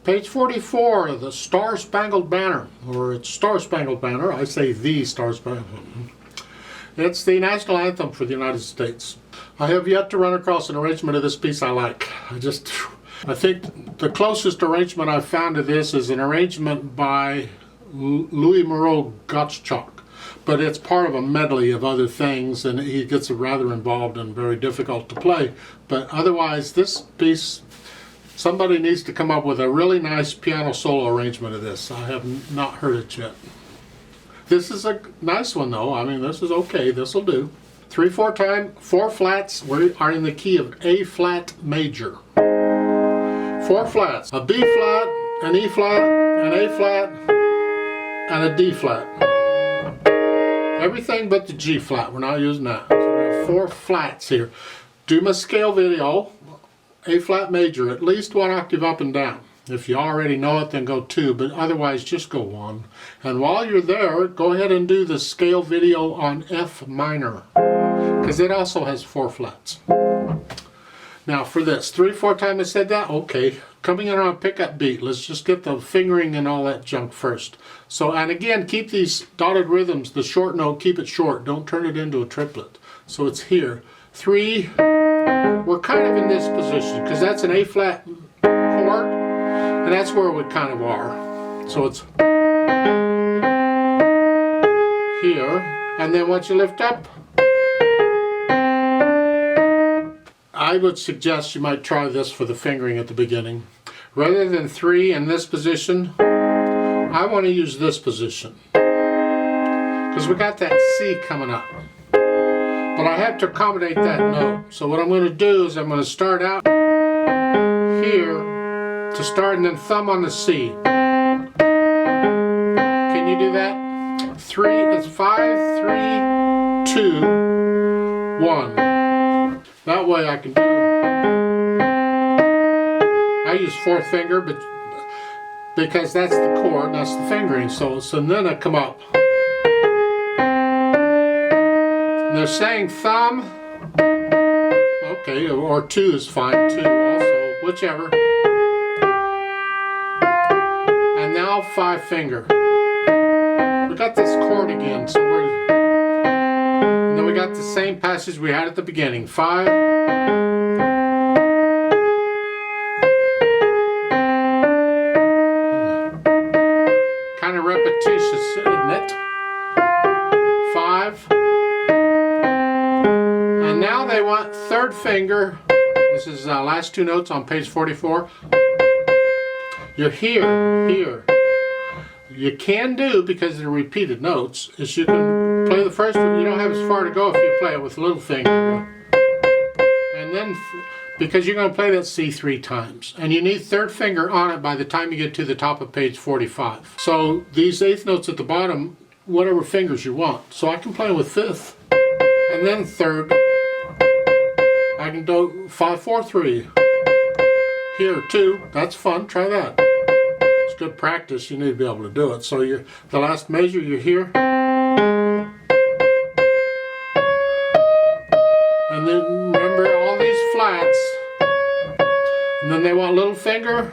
Page 44, the Star-Spangled Banner, or it's Star-Spangled Banner. I say the Star-Spangled. It's the national anthem for the United States. I have yet to run across an arrangement of this piece I like. I think the closest arrangement I've found to this is an arrangement by Louis Moreau-Gottschalk, but it's part of a medley of other things, and he gets rather involved and very difficult to play. But otherwise, this piece, somebody needs to come up with a really nice piano solo arrangement of this. I have not heard it yet. This is a nice one though. I mean, this is okay. This will do. 3/4 time, 4 flats. We are in the key of A flat major. 4 flats: a B flat, an E flat, an A flat, and a D flat. Everything but the G flat. We're not using that. So we have 4 flats here. Do my scale video. A flat major, at least 1 octave up and down. If you already know it, then go 2, but otherwise just go 1. And while you're there, go ahead and do the scale video on F minor, because it also has 4 flats. Now for this, 3/4 time I said that, okay. Coming in on a pickup beat, let's just get the fingering and all that junk first. So, and again, keep these dotted rhythms, the short note, keep it short. Don't turn it into a triplet. So it's here. 3, we're kind of in this position, because that's an A flat chord, and that's where we kind of are. So it's here, and then once you lift up, I would suggest you might try this for the fingering at the beginning. Rather than 3 in this position, I want to use this position, because we got that C coming up. But I have to accommodate that note. So what I'm going to do is I'm going to start out here to start, and then thumb on the C. Can you do that? 3, it's 5, 3, 2, 1. That way I can do, I use 4th finger, but because that's the chord, that's the fingering. So then I come up. And they're saying thumb, okay, or 2 is fine too, also, whichever. And now 5 finger. We got this chord again, so and then we got the same passage we had at the beginning. 5. Kind of repetitious, isn't it? 5. And now they want 3rd finger. This is last 2 notes on page 44. You're here. You can do, because they're repeated notes, is you can play the first one. You don't have as far to go if you play it with little finger. And then, because you're going to play that C 3 times. And you need 3rd finger on it by the time you get to the top of page 45. So these 8th notes at the bottom, whatever fingers you want. So I can play with 5th. And then 3rd. I can do 5, 4, 3. Here, 2. That's fun. Try that. It's good practice. You need to be able to do it. So the last measure, you're here. And then remember all these flats. And then they want little finger.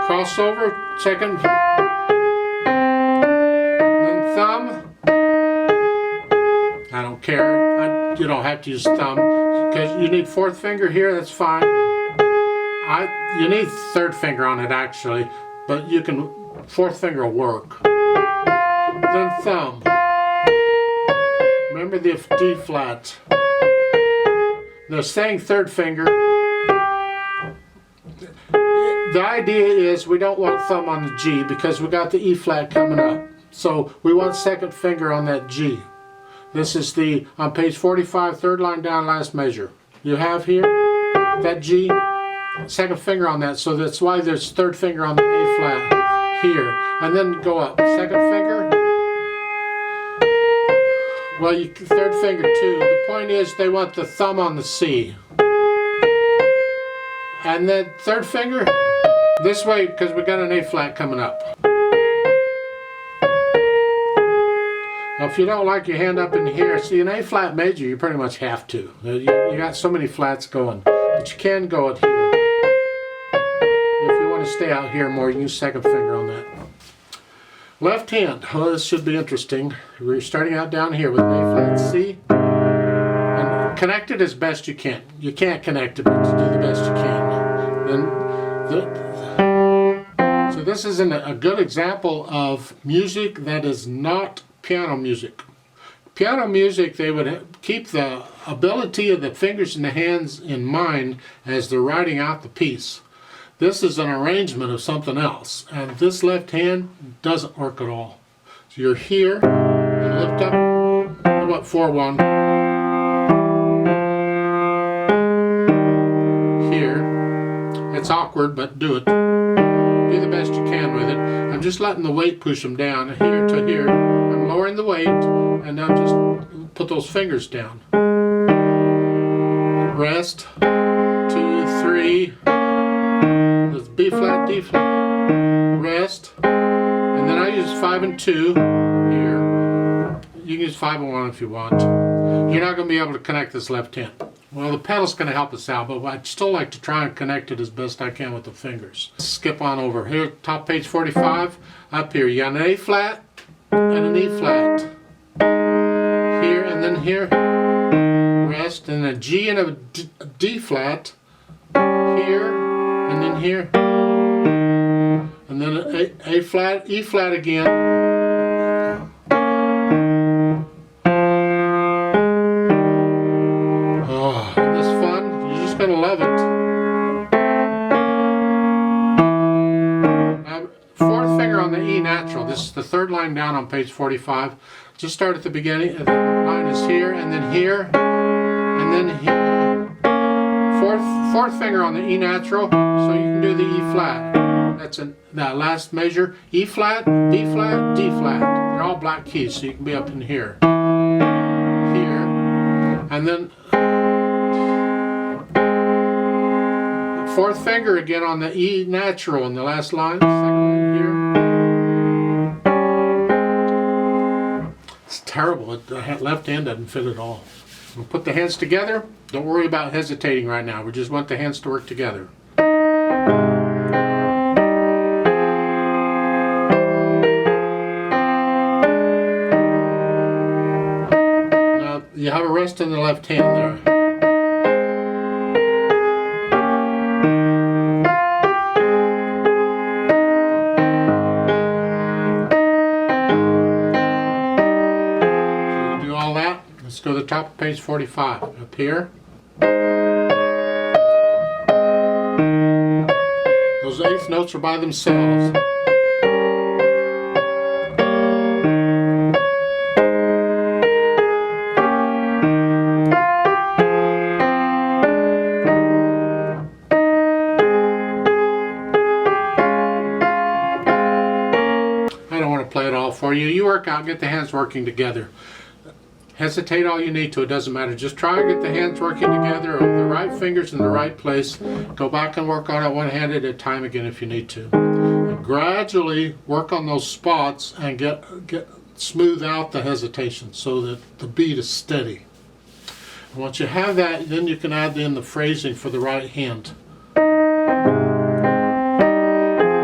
Crossover, 2nd. And then thumb. I don't care. You don't have to use thumb, because you need 4th finger here. That's fine. You need 3rd finger on it actually, but you can 4th finger will work. Then thumb. Remember the D flat. They're saying 3rd finger. The idea is we don't want thumb on the G, because we got the E flat coming up. So we want 2nd finger on that G. This is on page 45, 3rd line down, last measure. You have here that G, 2nd finger on that, so that's why there's 3rd finger on the A flat here. And then go up, 2nd finger. Well, 3rd finger too. The point is they want the thumb on the C. And then 3rd finger, this way, because we got an A flat coming up. Now, if you don't like your hand up in here, see an A flat major, you pretty much have to. You got so many flats going, but you can go it here. to stay out here more. You can use second finger on that. Left hand. Well, this should be interesting. We're starting out down here with A flat C. And connect it as best you can. You can't connect it, but do the best you can. So this is a good example of music that is not piano music. Piano music, they would keep the ability of the fingers and the hands in mind as they're writing out the piece. This is an arrangement of something else, and this left hand doesn't work at all. So you're here, you lift up, about 4-1. Here, it's awkward, but do it. Do the best you can with it. I'm just letting the weight push them down, here to here. I'm lowering the weight, and now just put those fingers down. Rest, 2, 3. That's B flat, D flat. Rest, and then I use 5 and 2 here. You can use 5 and 1 if you want. You're not going to be able to connect this left hand. Well, the pedal's going to help us out, but I'd still like to try and connect it as best I can with the fingers. Skip on over. Here, top page 45. Up here, you got an A flat and an E flat. Here and then here. Rest, and a G and a D flat. Here and then here. And then an A flat, E flat again. Gonna love it. Fourth finger on the E natural. This is the third line down on page 45. Just start at the beginning. The line is here, and then here, and then here. Fourth finger on the E natural, so you can do the E flat. That's that last measure. E flat, B flat, D flat. They're all black keys, so you can be up in here, here, and then. Fourth finger again on the E natural in the last line, second line here. It's terrible. The left hand doesn't fit at all. We'll put the hands together. Don't worry about hesitating right now. We just want the hands to work together. Now you have a rest in the left hand there. Let's go to the top of page 45. Up here. Those eighth notes are by themselves. I don't want to play it all for you. You work out, get the hands working together. Hesitate all you need to, it doesn't matter. Just try and get the hands working together, the right fingers in the right place. Go back and work on it one hand at a time again if you need to. And gradually work on those spots and get smooth out the hesitation so that the beat is steady. And once you have that, then you can add in the phrasing for the right hand.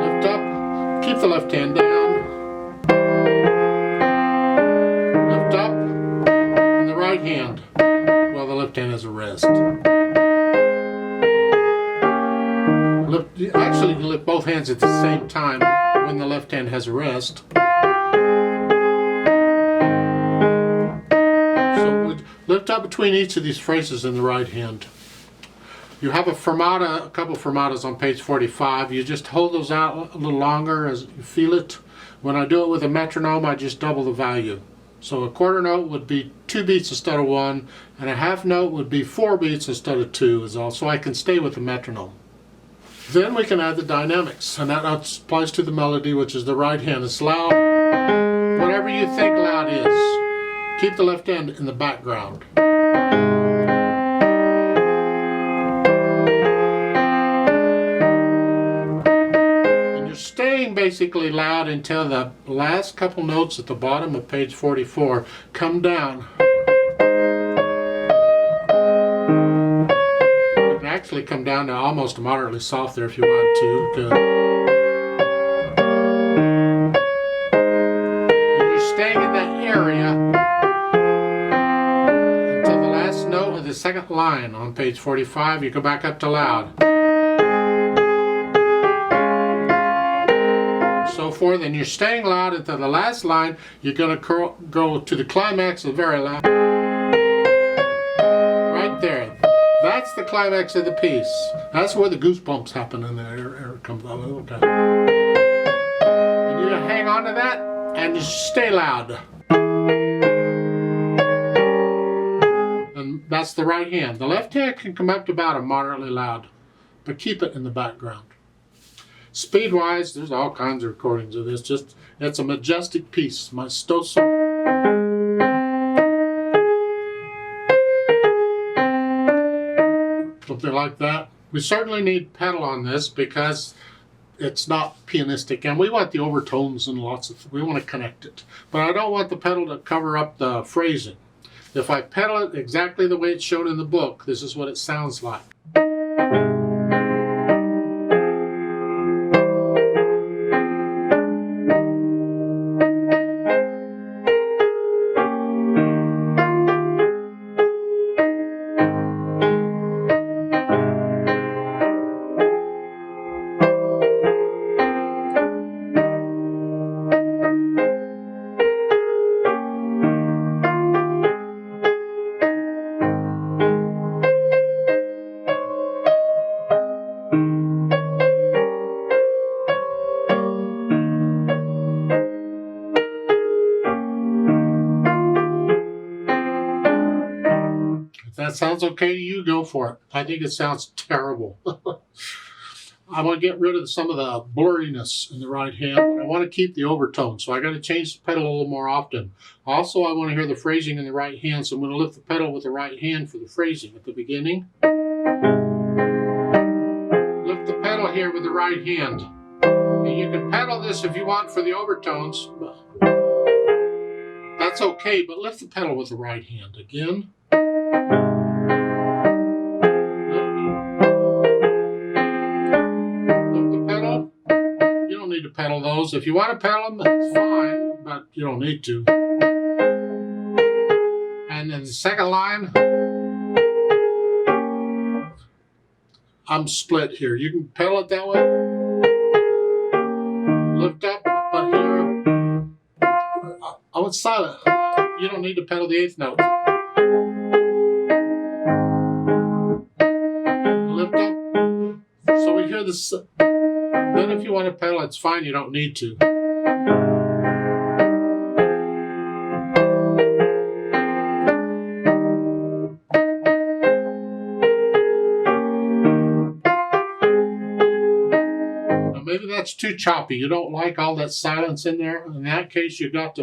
Lift up, keep the left hand down. Hand while the left hand has a rest. Actually, you lift both hands at the same time when the left hand has a rest. So lift up between each of these phrases in the right hand. You have a fermata, a couple fermatas on page 45. You just hold those out a little longer as you feel it. When I do it with a metronome, I just double the value. So a quarter note would be 2 beats instead of 1, and a half note would be 4 beats instead of 2 is all, so I can stay with the metronome. Then we can add the dynamics, and that applies to the melody, which is the right hand. It's loud, whatever you think loud is. Keep the left hand in the background. Staying basically loud until the last couple notes at the bottom of page 44 come down. You can actually come down to almost moderately soft there if you want to. Good. second line on page 45, you go back up to loud. So forth, and you're staying loud until the last line. You're going to go to the climax of very loud. Right there. That's the climax of the piece. That's where the goosebumps happen in there. Here it comes out. Okay. And you hang on to that and you stay loud. And that's the right hand. The left hand can come up to about a moderately loud, but keep it in the background. Speed-wise, there's all kinds of recordings of this. Just, it's a majestic piece. My Stosso. Something like that. We certainly need pedal on this because it's not pianistic, and we want the overtones and lots of. We want to connect it, but I don't want the pedal to cover up the phrasing. If I pedal it exactly the way it's shown in the book, this is what it sounds like. If that sounds okay to you, go for it. I think it sounds terrible. I want to get rid of some of the blurriness in the right hand, but I want to keep the overtone, so I got to change the pedal a little more often. Also, I want to hear the phrasing in the right hand, so I'm going to lift the pedal with the right hand for the phrasing at the beginning. Lift the pedal here with the right hand. And you can pedal this if you want for the overtones. That's okay, but lift the pedal with the right hand again. Need to pedal those. If you want to pedal them, that's fine, but you don't need to. And then the second line, I'm split here. You can pedal it that way. Lift up, but here, I want silent. You don't need to pedal the eighth note. Lift up, so we hear this. Then if you want to pedal, it's fine, you don't need to. Now maybe that's too choppy. You don't like all that silence in there. In that case, you got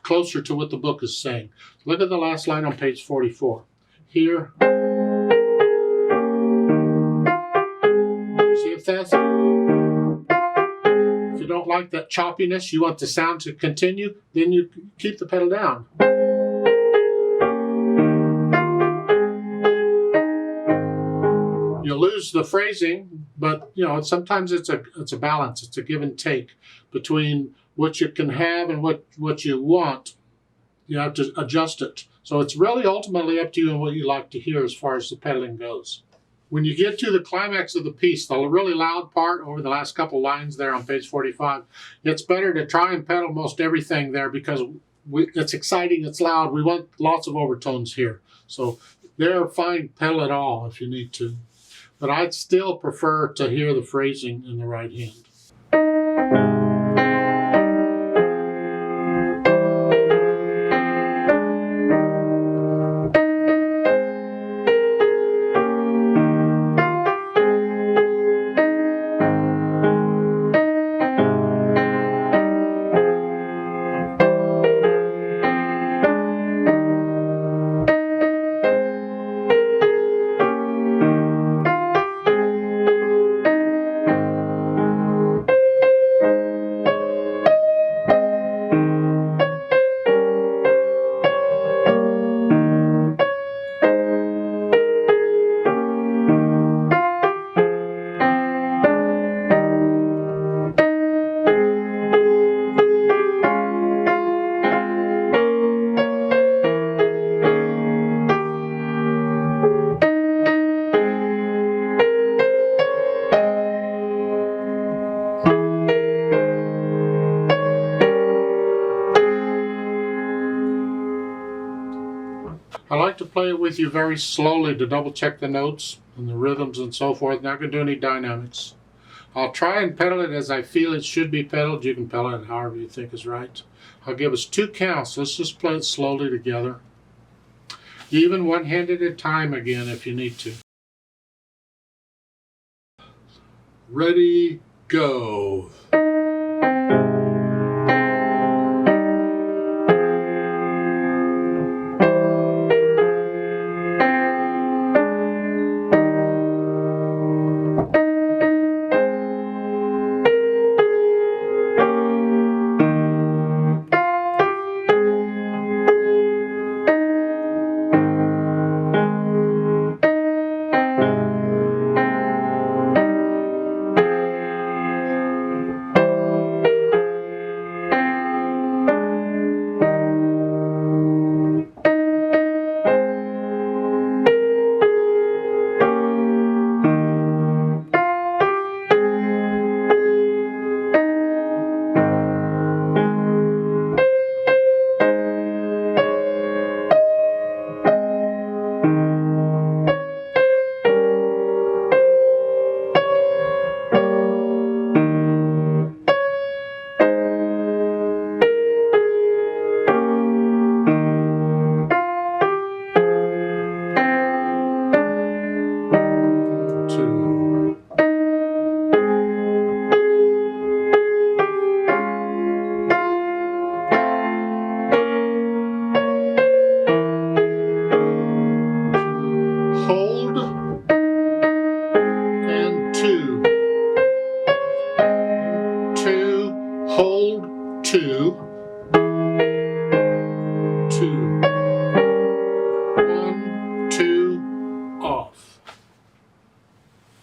closer to what the book is saying. Look at the last line on page 44. Here. See if that's, if you don't like that choppiness, you want the sound to continue, then you keep the pedal down. You lose the phrasing, but you know, sometimes it's a balance, it's a give and take between what you can have and what you want. You have to adjust it. So it's really ultimately up to you and what you like to hear as far as the pedaling goes. When you get to the climax of the piece, the really loud part over the last couple lines there on page 45, it's better to try and pedal most everything there because it's exciting, it's loud. We want lots of overtones here. So they're fine, pedal it all if you need to. But I'd still prefer to hear the phrasing in the right hand. play it with you very slowly to double check the notes and the rhythms and so forth. Not going to do any dynamics. I'll try and pedal it as I feel it should be pedaled. You can pedal it however you think is right. I'll give us 2 counts. Let's just play it slowly together. Even one hand at a time again if you need to. Ready, go.